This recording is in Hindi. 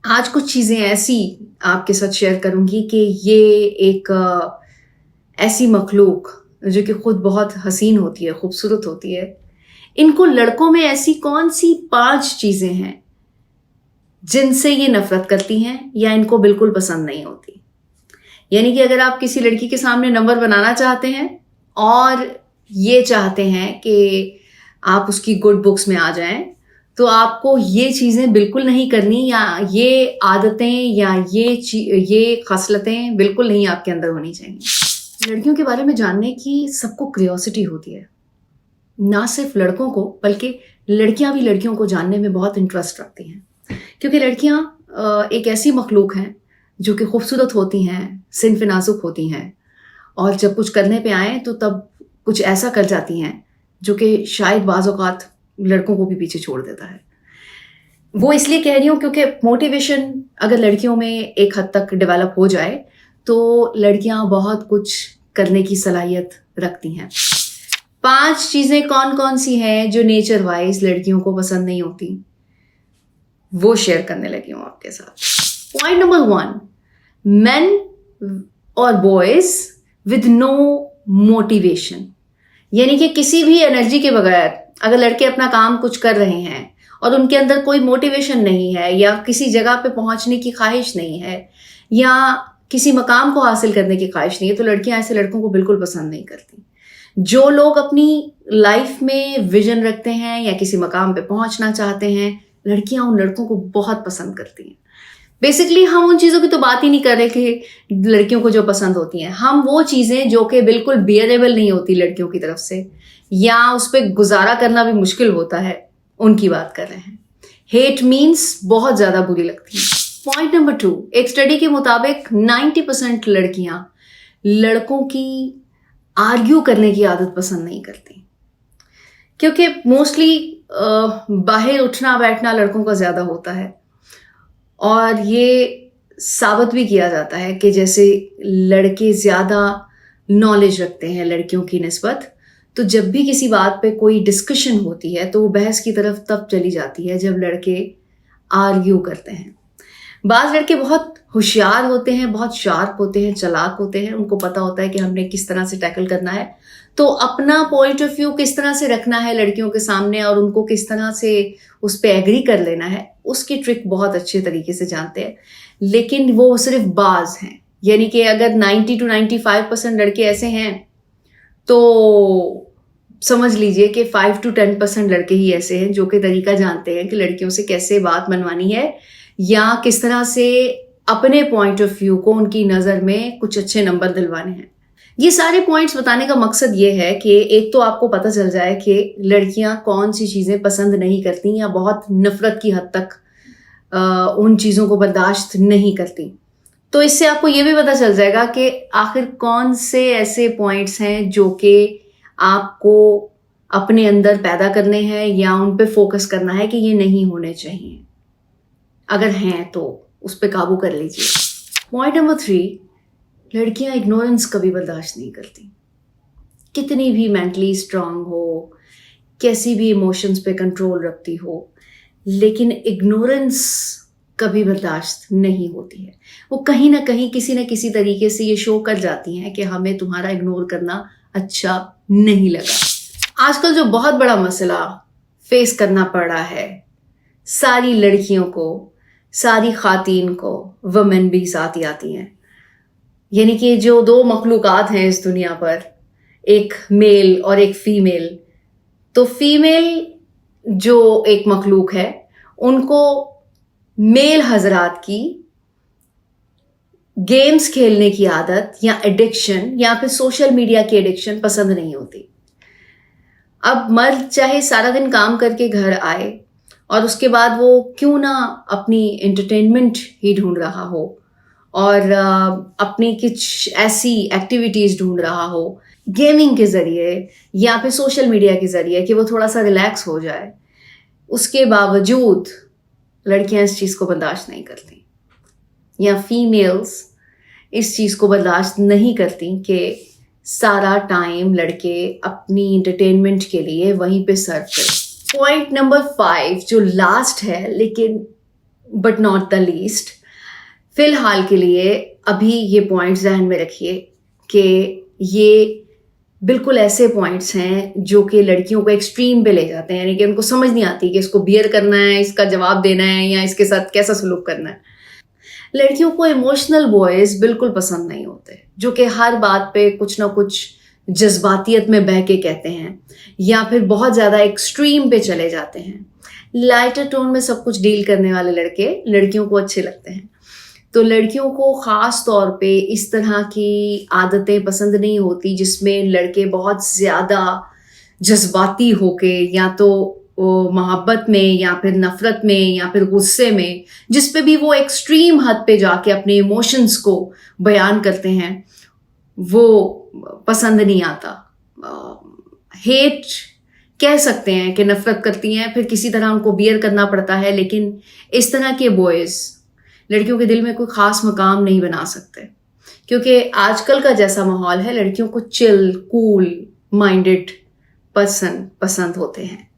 आज कुछ चीज़ें ऐसी आपके साथ शेयर करूँगी कि ये एक ऐसी मखलूक जो कि खुद बहुत हसीन होती है, खूबसूरत होती है। इनको लड़कों में ऐसी कौन-सी 5 चीज़ें हैं, जिनसे ये नफ़रत करती हैं या इनको बिल्कुल पसंद नहीं होती? यानी कि अगर आप किसी लड़की के सामने नंबर बनाना चाहते हैं और ये चाहते हैं कि आप उसकी गुड बुक्स में आ जाएँ, तो आपको ये चीज़ें बिल्कुल नहीं करनी या ये आदतें या ये ख़ासलतें बिल्कुल नहीं आपके अंदर होनी चाहिए। लड़कियों के बारे में जानने की सबको क्यूरियोसिटी होती है। ना सिर्फ लड़कों को बल्कि लड़कियाँ भी लड़कियों को जानने में बहुत इंटरेस्ट रखती हैं। क्योंकि लड़कियाँ एक ऐसी मखलूक हैं जो कि खूबसूरत होती हैं, सिन्फ़ नाज़ुक होती हैं और जब कुछ करने पे आएँ तो तब कुछ ऐसा कर जाती हैं जो कि शायद बाज़ औक़ात लड़कों को भी पीछे छोड़ देता है। वो इसलिए कह रही हूँ क्योंकि मोटिवेशन अगर लड़कियों में एक हद तक डेवलप हो जाए तो लड़कियाँ बहुत कुछ करने की सलाहियत रखती हैं। 5 चीज़ें कौन-कौन सी हैं जो नेचर वाइज़ लड़कियों को पसंद नहीं होती, वो शेयर करने लगी हूँ आपके साथ। पॉइंट नंबर 1, मेन और बॉयज़ विद नो मोटिवेशन। यानी कि किसी भी एनर्जी के बगैर अगर लड़के अपना काम कुछ कर रहे हैं और उनके अंदर कोई मोटिवेशन नहीं है या किसी जगह पे पहुंचने की ख्वाहिश नहीं है या किसी मकाम को हासिल करने की ख्वाहिश नहीं है, तो लड़कियां ऐसे लड़कों को बिल्कुल पसंद नहीं करती। जो लोग अपनी लाइफ में विजन रखते हैं या किसी मकाम पे पहुंचना चाहते हैं, लड़कियां उन लड़कों को बहुत पसंद करती हैं। बेसिकली हम उन चीज़ों की तो बात ही नहीं कर रहे कि लड़कियों को जो पसंद होती हैं, हम वो चीज़ें जो कि बिल्कुल बियरेबल नहीं होती लड़कियों की तरफ से या उस पर गुजारा करना भी मुश्किल होता है, उनकी बात कर रहे हैं। हेट मीन्स बहुत ज़्यादा बुरी लगती हैं। पॉइंट नंबर 2, एक स्टडी के मुताबिक 90% लड़कियां लड़कों की आर्ग्यू करने की आदत पसंद नहीं करती, क्योंकि मोस्टली बाहर उठना बैठना लड़कों का ज़्यादा होता है और ये साबित भी किया जाता है कि जैसे लड़के ज़्यादा नॉलेज रखते हैं लड़कियों की निस्बत, तो जब भी किसी बात पे कोई डिस्कशन होती है तो वो बहस की तरफ तब चली जाती है जब लड़के आर्ग्यू करते हैं। बाज़ लड़के बहुत होशियार होते हैं, बहुत शार्प होते हैं, चालाक होते हैं, उनको पता होता है कि हमने किस तरह से टैकल करना है, तो अपना पॉइंट ऑफ व्यू किस तरह से रखना है लड़कियों के सामने और उनको किस तरह से उस पर एग्री कर लेना है, उसकी ट्रिक बहुत अच्छे तरीके से जानते हैं। लेकिन वो सिर्फ बाज़ हैं, यानी कि अगर 90 to 95% लड़के ऐसे हैं तो समझ लीजिए कि 5 to 10% लड़के ही ऐसे हैं जो कि तरीका जानते हैं कि लड़कियों से कैसे बात मनवानी है या किस तरह से अपने पॉइंट ऑफ व्यू को उनकी नज़र में कुछ अच्छे नंबर दिलवाने हैं। ये सारे पॉइंट्स बताने का मकसद ये है कि एक तो आपको पता चल जाए कि लड़कियां कौन सी चीज़ें पसंद नहीं करती या बहुत नफरत की हद तक उन चीज़ों को बर्दाश्त नहीं करती। तो इससे आपको ये भी पता चल जाएगा कि आखिर कौन से ऐसे पॉइंट्स हैं जो कि आपको अपने अंदर पैदा करने हैं या उन पे फोकस करना है कि ये नहीं होने चाहिए। अगर हैं तो उस पर काबू कर लीजिए। पॉइंट नंबर 3, लड़कियां इग्नोरेंस कभी बर्दाश्त नहीं करती। कितनी भी मेंटली स्ट्रांग हो, कैसी भी इमोशंस पे कंट्रोल रखती हो, लेकिन इग्नोरेंस कभी बर्दाश्त नहीं होती है। वो कहीं ना कहीं किसी न किसी तरीके से ये शो कर जाती हैं कि हमें तुम्हारा इग्नोर करना अच्छा नहीं लगा। आजकल जो बहुत बड़ा मसला फेस करना पड़ रहा है सारी लड़कियों को, सारी खातीन को, वुमेन भी साथ ही आती हैं, यानी कि जो 2 मखलूकात हैं इस दुनिया पर, एक मेल और एक फीमेल। तो फीमेल जो एक मखलूक है उनको मेल हजरात की गेम्स खेलने की आदत या एडिक्शन या फिर सोशल मीडिया की एडिक्शन पसंद नहीं होती। अब मर्द चाहे सारा दिन काम करके घर आए और उसके बाद वो क्यों ना अपनी एंटरटेनमेंट ही ढूंढ रहा हो और अपनी कुछ ऐसी एक्टिविटीज़ ढूंढ रहा हो गेमिंग के ज़रिए या फिर सोशल मीडिया के ज़रिए कि वो थोड़ा सा रिलैक्स हो जाए, उसके बावजूद लड़कियां इस चीज़ को बर्दाश्त नहीं करती या फीमेल्स इस चीज़ को बर्दाश्त नहीं करती कि सारा टाइम लड़के अपनी एंटरटेनमेंट के लिए वहीं पे सर्व करें। पॉइंट नंबर 5 जो लास्ट है लेकिन बट नॉट द लीस्ट, फिलहाल के लिए अभी ये पॉइंट्स ध्यान में रखिए कि ये बिल्कुल ऐसे पॉइंट्स हैं जो कि लड़कियों को एक्सट्रीम पे ले जाते हैं, यानी कि उनको समझ नहीं आती कि इसको बियर करना है, इसका जवाब देना है या इसके साथ कैसा सलूक करना है। लड़कियों को इमोशनल बॉयज बिल्कुल पसंद नहीं होते, जो कि हर बात पे कुछ ना कुछ जज्बातियत में बह के कहते हैं या फिर बहुत ज़्यादा एक्सट्रीम पे चले जाते हैं। लाइटर टोन में सब कुछ डील करने वाले लड़के लड़कियों को अच्छे लगते हैं। तो लड़कियों को ख़ास तौर पे इस तरह की आदतें पसंद नहीं होती जिसमें लड़के बहुत ज़्यादा जज्बाती होके या तो मोहब्बत में या फिर नफ़रत में या फिर गुस्से में, जिस पे भी वो एक्सट्रीम हद पे जाके अपने इमोशंस को बयान करते हैं, वो पसंद नहीं आता। हेट कह सकते हैं कि नफ़रत करती हैं, फिर किसी तरह उनको बियर करना पड़ता है, लेकिन इस तरह के बॉयज़ लड़कियों के दिल में कोई ख़ास मकाम नहीं बना सकते, क्योंकि आजकल का जैसा माहौल है, लड़कियों को चिल कूल माइंडेड पर्सन पसंद होते हैं।